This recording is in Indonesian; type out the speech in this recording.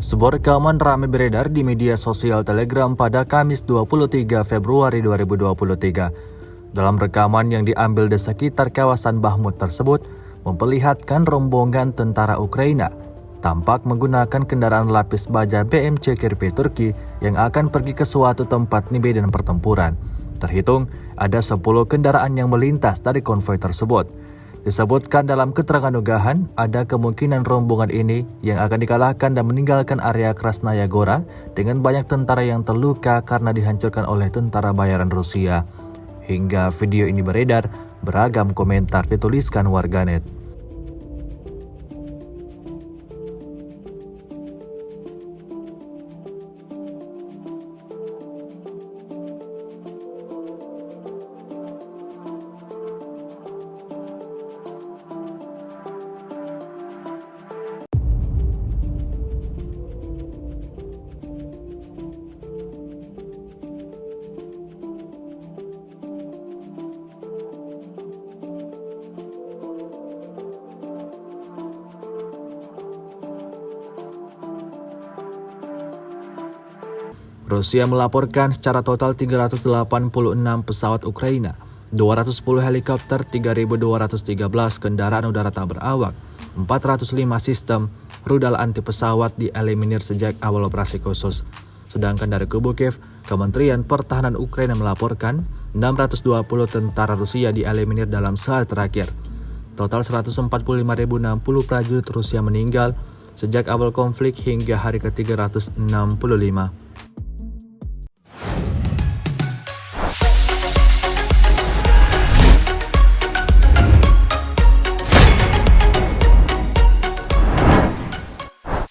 Sebuah rekaman ramai beredar di media sosial Telegram pada Kamis 23 Februari 2023. Dalam rekaman yang diambil di sekitar kawasan Bahmut tersebut, memperlihatkan rombongan tentara Ukraina tampak menggunakan kendaraan lapis baja BMC Kirpi Turki yang akan pergi ke suatu tempat di medan pertempuran. Terhitung, ada 10 kendaraan yang melintas dari konvoi tersebut. Disebutkan dalam keterangan unggahan, ada kemungkinan rombongan ini yang akan dikalahkan dan meninggalkan area Krasnaya Gora dengan banyak tentara yang terluka karena dihancurkan oleh tentara bayaran Rusia. Hingga video ini beredar, beragam komentar dituliskan warganet. Rusia melaporkan secara total 386 pesawat Ukraina, 210 helikopter, 3.213 kendaraan udara tak berawak, 405 sistem rudal anti pesawat dieliminir sejak awal operasi khusus. Sedangkan dari kubu Kiev, Kementerian Pertahanan Ukraina melaporkan 620 tentara Rusia dieliminir dalam sehari terakhir. Total 145.060 prajurit Rusia meninggal sejak awal konflik hingga hari ke-365.